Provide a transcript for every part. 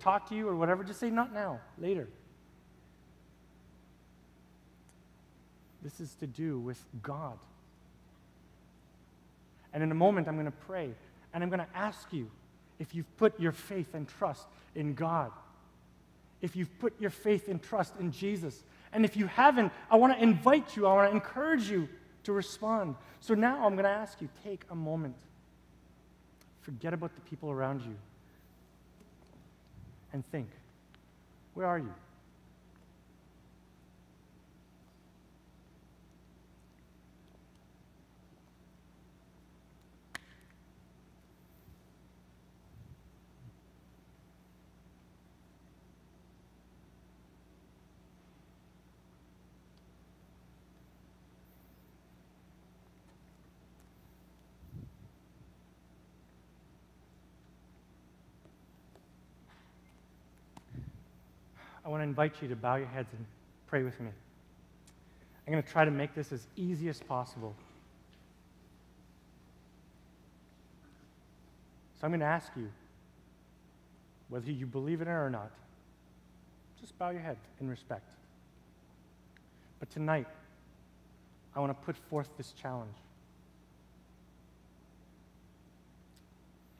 talk to you or whatever, just say, not now, later. This is to do with God. And in a moment, I'm going to pray, and I'm going to ask you if you've put your faith and trust in God, if you've put your faith and trust in Jesus. And if you haven't, I want to invite you, I want to encourage you to respond. So now I'm going to ask you, take a moment. Forget about the people around you. And think, where are you? I want to invite you to bow your heads and pray with me. I'm going to try to make this as easy as possible. So I'm going to ask you, whether you believe in it or not, just bow your head in respect. But tonight, I want to put forth this challenge.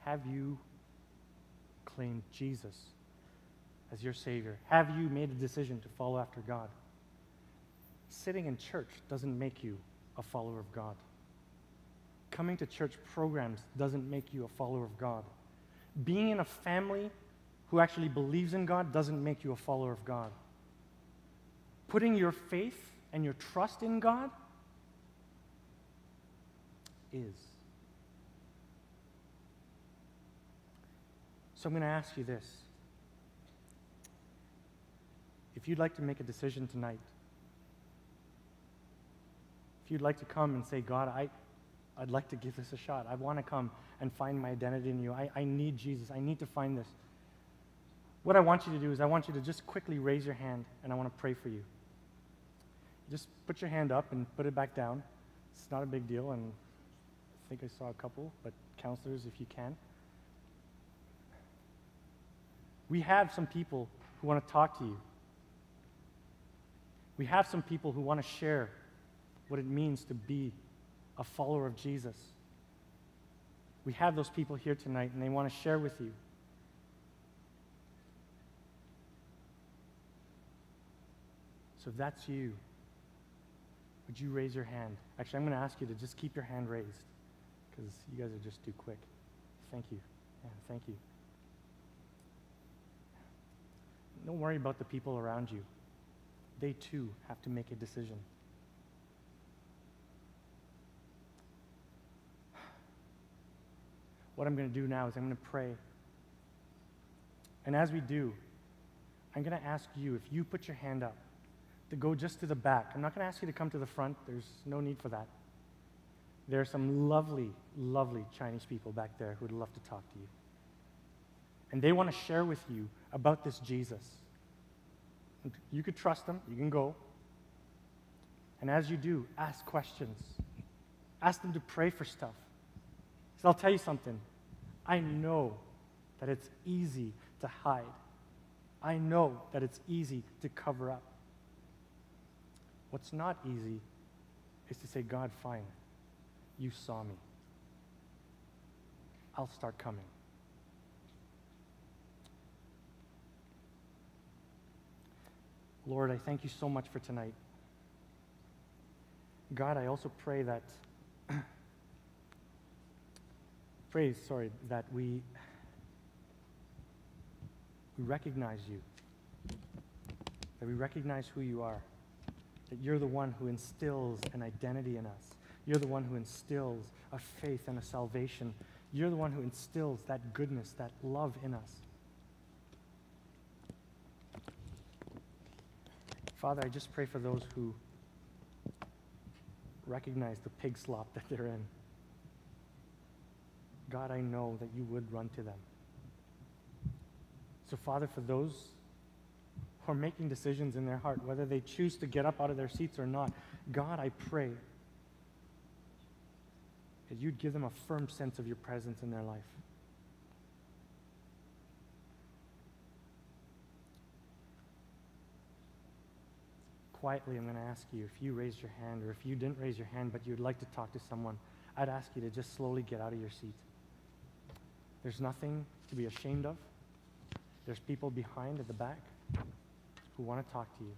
Have you claimed Jesus as your Savior? Have you made a decision to follow after God? Sitting in church doesn't make you a follower of God. Coming to church programs doesn't make you a follower of God. Being in a family who actually believes in God doesn't make you a follower of God. Putting your faith and your trust in God is. So I'm going to ask you this. If you'd like to make a decision tonight, if you'd like to come and say, God, I'd like to give this a shot. I want to come and find my identity in you. I need Jesus. I need to find this. What I want you to do is I want you to just quickly raise your hand, and I want to pray for you. Just put your hand up and put it back down. It's not a big deal, and I think I saw a couple, but counselors, if you can. We have some people who want to talk to you. We have some people who want to share what it means to be a follower of Jesus. We have those people here tonight, and they want to share with you. So if that's you, would you raise your hand? Actually, I'm going to ask you to just keep your hand raised, because you guys are just too quick. Thank you. Yeah, thank you. Don't worry about the people around you. They too have to make a decision. What I'm going to do now is I'm going to pray. And as we do, I'm going to ask you, if you put your hand up, to go just to the back. I'm not going to ask you to come to the front. There's no need for that. There are some lovely, lovely Chinese people back there who would love to talk to you. And they want to share with you about this Jesus. And you could trust them. You can go. And as you do, ask questions. Ask them to pray for stuff. So I'll tell you something. I know that it's easy to hide. I know that it's easy to cover up. What's not easy is to say, God, fine, you saw me. I'll start coming. Lord, I thank you so much for tonight. God, I also pray that that we recognize you, that we recognize who you are, that you're the one who instills an identity in us. You're the one who instills a faith and a salvation. You're the one who instills that goodness, that love in us. Father, I just pray for those who recognize the pig slop that they're in. God, I know that you would run to them. So, Father, for those who are making decisions in their heart, whether they choose to get up out of their seats or not, God, I pray that you'd give them a firm sense of your presence in their life. quietly, I'm going to ask you, if you raised your hand, or if you didn't raise your hand but you'd like to talk to someone, I'd ask you to just slowly get out of your seat. There's nothing to be ashamed of. There's people behind at the back who want to talk to you.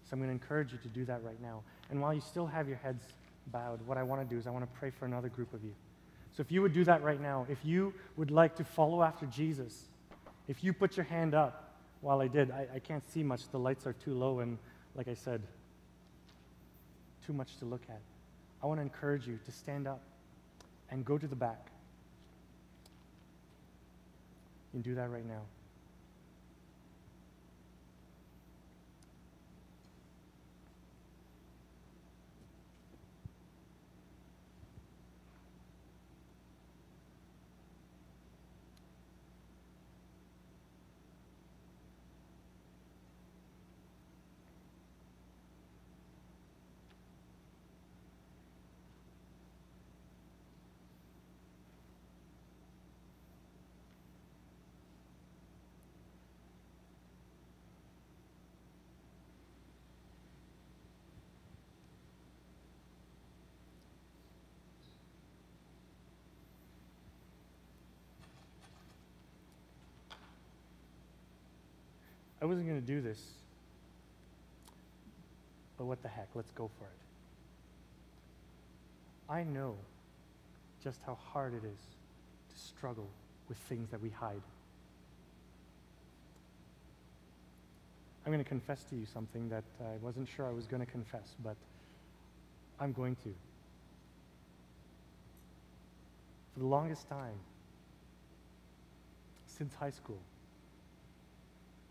So I'm going to encourage you to do that right now. And while you still have your heads bowed, what I want to do is I want to pray for another group of you. So if you would do that right now, if you would like to follow after Jesus, if you put your hand up while I did, I can't see much. The lights are too low and, like I said, too much to look at. I want to encourage you to stand up and go to the back. You can do that right now. I wasn't going to do this, but what the heck, let's go for it. I know just how hard it is to struggle with things that we hide. I'm going to confess to you something that I wasn't sure I was going to confess, but I'm going to. For the longest time, since high school,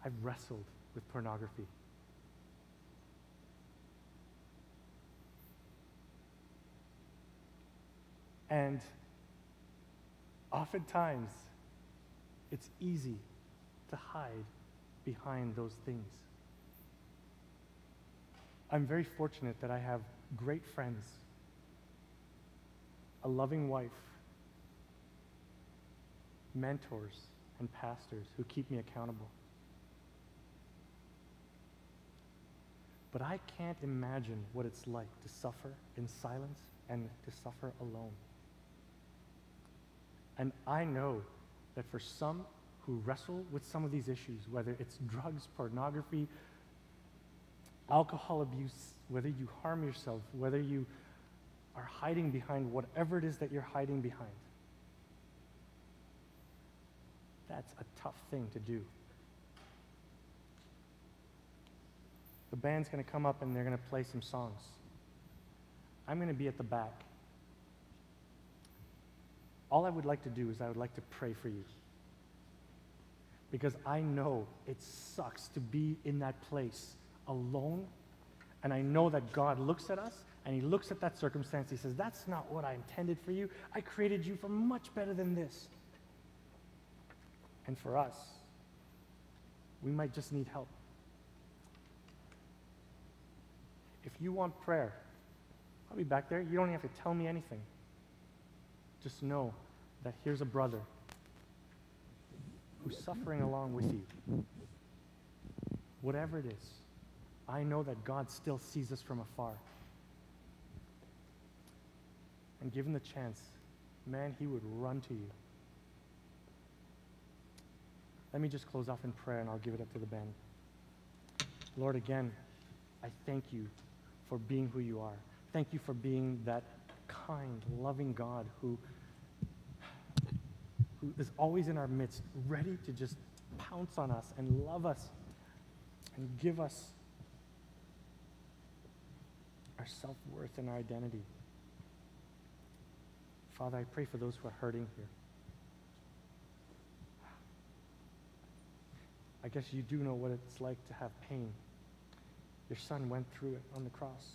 I've wrestled with pornography. And oftentimes, it's easy to hide behind those things. I'm very fortunate that I have great friends, a loving wife, mentors, and pastors who keep me accountable. But I can't imagine what it's like to suffer in silence and to suffer alone. And I know that for some who wrestle with some of these issues, whether it's drugs, pornography, alcohol abuse, whether you harm yourself, whether you are hiding behind whatever it is that you're hiding behind, that's a tough thing to do. The band's going to come up and they're going to play some songs. I'm going to be at the back. All I would like to do is I would like to pray for you. Because I know it sucks to be in that place alone. And I know that God looks at us and he looks at that circumstance. He says, that's not what I intended for you. I created you for much better than this. And for us, we might just need help. If you want prayer, I'll be back there. You don't have to tell me anything. Just know that here's a brother who's suffering along with you. Whatever it is, I know that God still sees us from afar. And given the chance, man, he would run to you. Let me just close off in prayer and I'll give it up to the band. Lord, again, I thank you for being who you are. Thank you for being that kind, loving God who is always in our midst, ready to just pounce on us and love us and give us our self-worth and our identity. Father, I pray for those who are hurting here. I guess you do know what it's like to have pain. Your son went through it on the cross.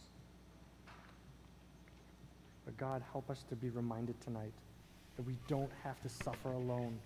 But God, help us to be reminded tonight that we don't have to suffer alone.